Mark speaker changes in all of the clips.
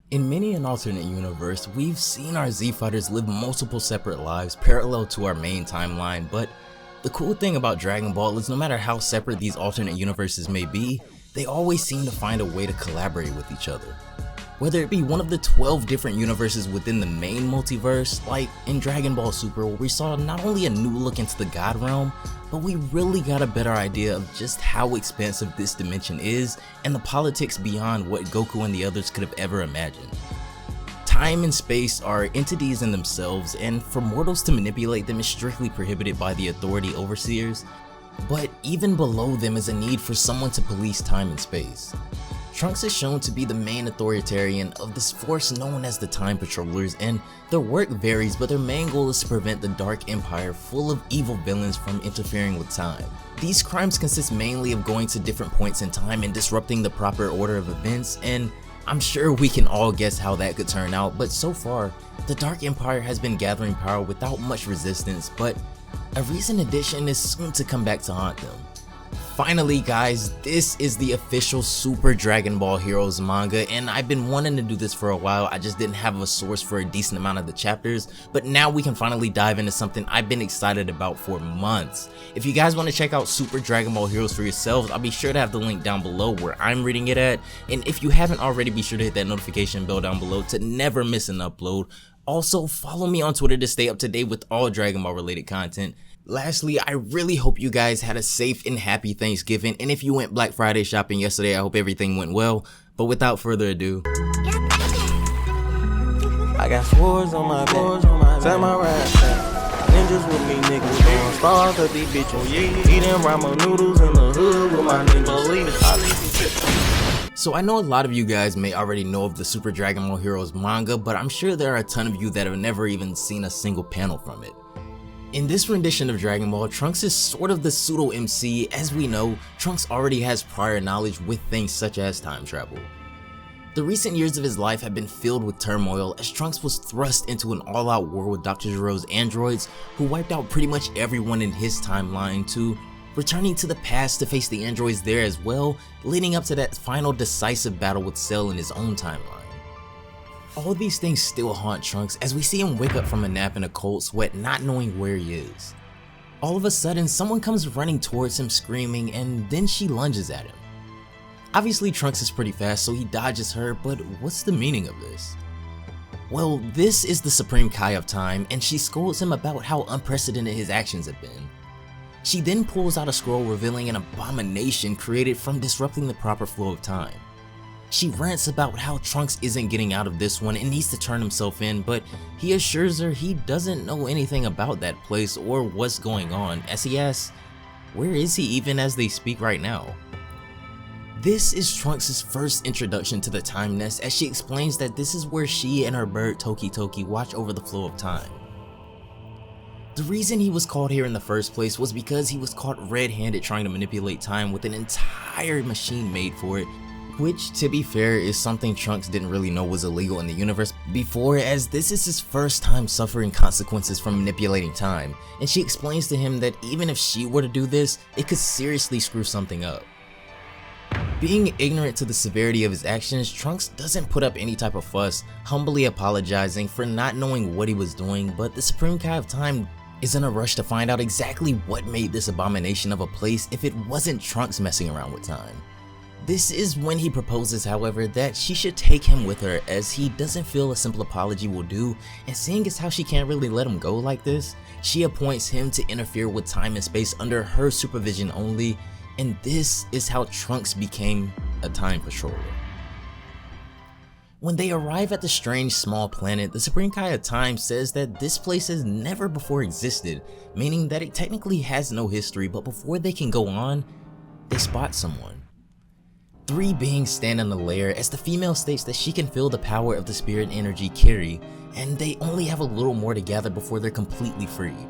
Speaker 1: In many an alternate universe, we've seen our Z fighters live multiple separate lives parallel to our main timeline, but the cool thing about Dragon Ball is no matter how separate these alternate universes may be, they always seem to find a way to collaborate with each other. Whether it be one of the 12 different universes within the main multiverse, like in Dragon Ball Super where we saw not only a new look into the God Realm, but we really got a better idea of just how expansive this dimension is and the politics beyond what Goku and the others could have ever imagined. Time and space are entities in themselves, and for mortals to manipulate them is strictly prohibited by the authority overseers, but even below them is a need for someone to police time and space. Trunks is shown to be the main authoritarian of this force known as the Time Patrollers, and their work varies, but their main goal is to prevent the Dark Empire full of evil villains from interfering with time. These crimes consist mainly of going to different points in time and disrupting the proper order of events, and I'm sure we can all guess how that could turn out, but so far, the Dark Empire has been gathering power without much resistance, but a recent addition is soon to come back to haunt them. Finally guys, this is the official Super Dragon Ball Heroes manga, and I've been wanting to do this for a while. I just didn't have a source for a decent amount of the chapters, but now we can finally dive into something I've been excited about for months. If you guys want to check out Super Dragon Ball Heroes for yourselves, I'll be sure to have the link down below where I'm reading it at, and if you haven't already, be sure to hit that notification bell down below to never miss an upload. Also, follow me on Twitter to stay up to date with all Dragon Ball related content. Lastly, I really hope you guys had a safe and happy Thanksgiving, and if you went Black Friday shopping yesterday, I hope everything went well. But without further ado,
Speaker 2: I got swords on my back, tell my rap back. Ninjas with me, niggas, gon' starve cause these bitches eating ramen noodles in the hood with my niggas.
Speaker 1: So I know a lot of you guys may already know of the Super Dragon Ball Heroes manga, but I'm sure there are a ton of you that have never even seen a single panel from it. In this rendition of Dragon Ball, Trunks is sort of the pseudo MC. As we know, Trunks already has prior knowledge with things such as time travel. The recent years of his life have been filled with turmoil as Trunks was thrust into an all-out war with Dr. Gero's androids, who wiped out pretty much everyone in his timeline, to returning to the past to face the androids there as well, leading up to that final decisive battle with Cell in his own timeline. All these things still haunt Trunks as we see him wake up from a nap in a cold sweat, not knowing where he is. All of a sudden, someone comes running towards him screaming, and then she lunges at him. Obviously Trunks is pretty fast, so he dodges her, but what's the meaning of this? Well, this is the Supreme Kai of Time, and she scolds him about how unprecedented his actions have been. She then pulls out a scroll revealing an abomination created from disrupting the proper flow of time. She rants about how Trunks isn't getting out of this one and needs to turn himself in, but he assures her he doesn't know anything about that place or what's going on, as he asks, where is he even as they speak right now? This is Trunks' first introduction to the Time Nest, as she explains that this is where she and her bird Toki Toki watch over the flow of time. The reason he was called here in the first place was because he was caught red-handed trying to manipulate time with an entire machine made for it, which, to be fair, is something Trunks didn't really know was illegal in the universe before, as this is his first time suffering consequences from manipulating time, and she explains to him that even if she were to do this, it could seriously screw something up. Being ignorant to the severity of his actions, Trunks doesn't put up any type of fuss, humbly apologizing for not knowing what he was doing, but the Supreme Kai of Time is in a rush to find out exactly what made this abomination of a place if it wasn't Trunks messing around with time. This is when he proposes, however, that she should take him with her, as he doesn't feel a simple apology will do, and seeing as how she can't really let him go like this, she appoints him to interfere with time and space under her supervision only, and this is how Trunks became a time patroller. When they arrive at the strange small planet, the Supreme Kai of Time says that this place has never before existed, meaning that it technically has no history, but before they can go on, they spot someone. Three beings stand in the lair as the female states that she can feel the power of the spirit energy Kiri, and they only have a little more to gather before they're completely freed.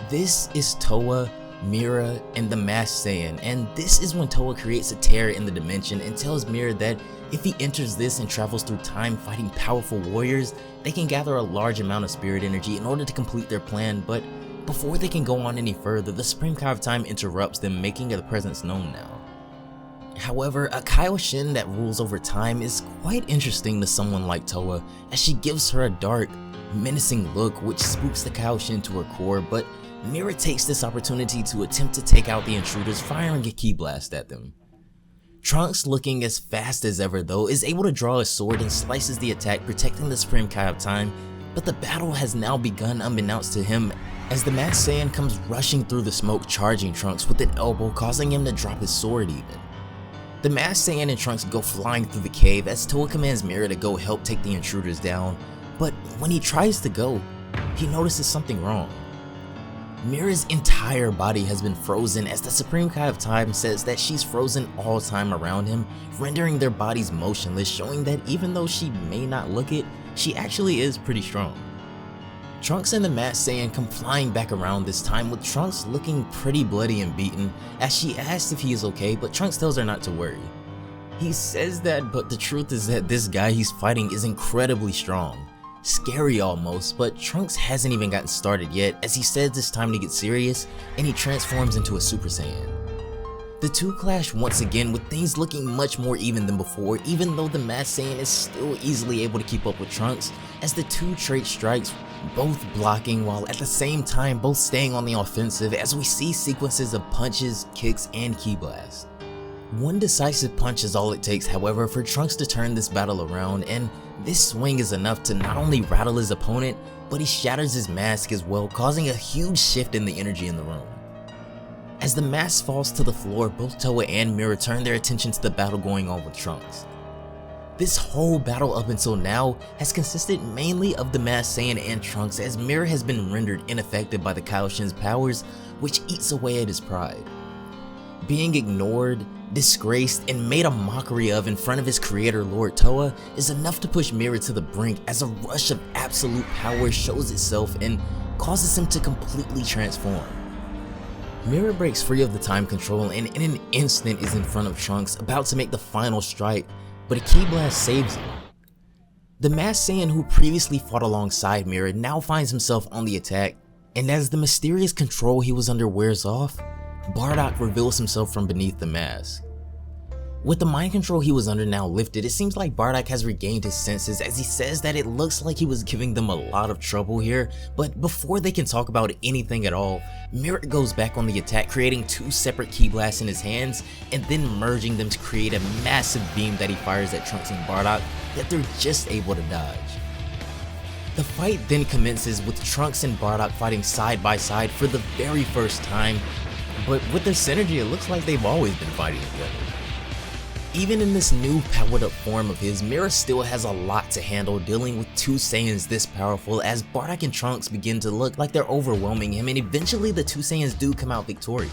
Speaker 1: This is Toa, Mira, and the Masked Saiyan, and this is when Toa creates a tear in the dimension and tells Mira that if he enters this and travels through time fighting powerful warriors, they can gather a large amount of spirit energy in order to complete their plan, but before they can go on any further, the Supreme Kai of Time interrupts them, making their presence known now. However, a Kaioshin that rules over time is quite interesting to someone like Toa, as she gives her a dark, menacing look which spooks the Kaioshin to her core, but Mira takes this opportunity to attempt to take out the intruders, firing a Ki Blast at them. Trunks, looking as fast as ever though, is able to draw a sword and slices the attack, protecting the Supreme Kai of Time, but the battle has now begun unbeknownst to him, as the Masked Saiyan comes rushing through the smoke, charging Trunks with an elbow, causing him to drop his sword even. The Masked Saiyan and Trunks go flying through the cave as Toa commands Mira to go help take the intruders down, but when he tries to go, he notices something wrong. Mira's entire body has been frozen, as the Supreme Kai of Time says that she's frozen all time around him, rendering their bodies motionless, showing that even though she may not look it, she actually is pretty strong. Trunks and the Masked Saiyan come flying back around, this time with Trunks looking pretty bloody and beaten, as she asks if he is okay, but Trunks tells her not to worry. He says that, but the truth is that this guy he's fighting is incredibly strong. Scary almost, but Trunks hasn't even gotten started yet, as he says it's time to get serious, and he transforms into a Super Saiyan. The two clash once again, with things looking much more even than before, even though the Masked Saiyan is still easily able to keep up with Trunks, as the two trade strikes, both blocking while at the same time both staying on the offensive, as we see sequences of punches, kicks, and Ki Blasts. One decisive punch is all it takes, however, for Trunks to turn this battle around, and this swing is enough to not only rattle his opponent, but he shatters his mask as well, causing a huge shift in the energy in the room. As the mask falls to the floor, both Toa and Mira turn their attention to the battle going on with Trunks. This whole battle up until now has consisted mainly of the Masked Saiyan and Trunks, as Mira has been rendered ineffective by the Kaioshin's powers, which eats away at his pride. Being ignored, disgraced, and made a mockery of in front of his creator Lord Toa is enough to push Mira to the brink, as a rush of absolute power shows itself and causes him to completely transform. Mira breaks free of the time control and in an instant is in front of Trunks, about to make the final strike, but a Ki Blast saves him. The Masked Saiyan who previously fought alongside Mira now finds himself on the attack, and as the mysterious control he was under wears off, Bardock reveals himself from beneath the mask. With the mind control he was under now lifted, it seems like Bardock has regained his senses, as he says that it looks like he was giving them a lot of trouble here, but before they can talk about anything at all, Mira goes back on the attack, creating two separate Ki Blasts in his hands, and then merging them to create a massive beam that he fires at Trunks and Bardock that they're just able to dodge. The fight then commences with Trunks and Bardock fighting side by side for the very first time, but with their synergy it looks like they've always been fighting together. Even in this new powered up form of his, Mira still has a lot to handle dealing with two Saiyans this powerful, as Bardock and Trunks begin to look like they're overwhelming him, and eventually the two Saiyans do come out victorious.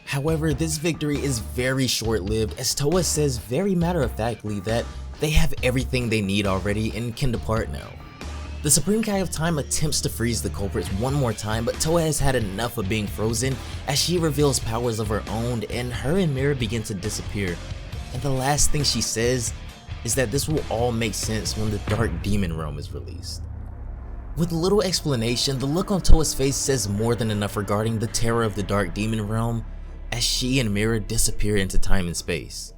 Speaker 1: However, this victory is very short-lived, as Toa says very matter-of-factly that they have everything they need already and can depart now. The Supreme Kai of Time attempts to freeze the culprits one more time, but Toa has had enough of being frozen, as she reveals powers of her own and her and Mira begin to disappear. And the last thing she says is that this will all make sense when the Dark Demon Realm is released. With little explanation, the look on Toa's face says more than enough regarding the terror of the Dark Demon Realm, as she and Mira disappear into time and space.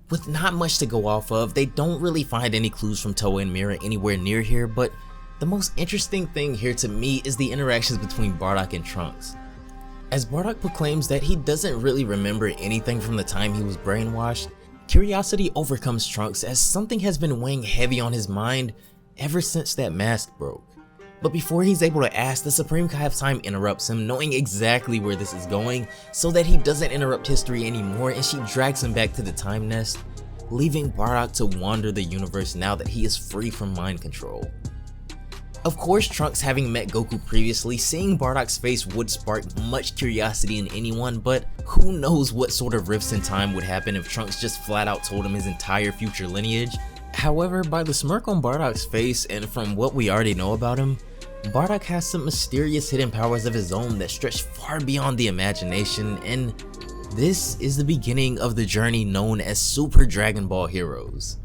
Speaker 1: With not much to go off of, they don't really find any clues from Toa and Mira anywhere near here, but the most interesting thing here to me is the interactions between Bardock and Trunks. As Bardock proclaims that he doesn't really remember anything from the time he was brainwashed, curiosity overcomes Trunks, as something has been weighing heavy on his mind ever since that mask broke. But before he's able to ask, the Supreme Kai of Time interrupts him, knowing exactly where this is going, so that he doesn't interrupt history anymore, and she drags him back to the time nest, leaving Bardock to wander the universe now that he is free from mind control. Of course, Trunks, having met Goku previously, seeing Bardock's face would spark much curiosity in anyone, but who knows what sort of rifts in time would happen if Trunks just flat out told him his entire future lineage. However, by the smirk on Bardock's face and from what we already know about him, Bardock has some mysterious hidden powers of his own that stretch far beyond the imagination, and this is the beginning of the journey known as Super Dragon Ball Heroes.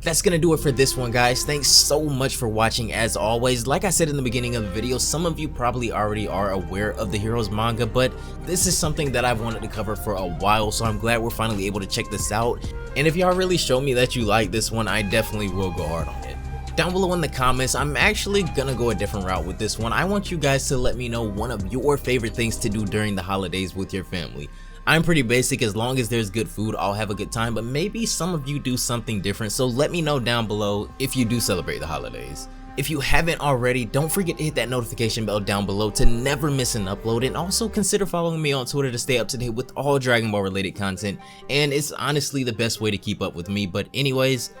Speaker 1: That's gonna do it for this one, guys. Thanks so much for watching. As always, like I said in the beginning of the video, some of you probably already are aware of the Heroes manga, but this is something that I've wanted to cover for a while, so I'm glad we're finally able to check this out. And if y'all really show me that you like this one, I definitely will go hard on it. Down below in the comments, I'm actually gonna go a different route with this one. I want you guys to let me know one of your favorite things to do during the holidays with your family. I'm pretty basic. As long as there's good food, I'll have a good time, but maybe some of you do something different, so let me know down below if you do celebrate the holidays. If you haven't already, don't forget to hit that notification bell down below to never miss an upload, and also consider following me on Twitter to stay up to date with all Dragon Ball related content, and it's honestly the best way to keep up with me. But anyways,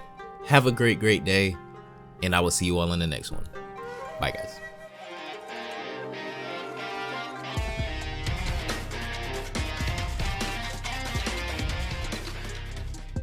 Speaker 1: have a great day, and I will see you all in the next one. Bye guys.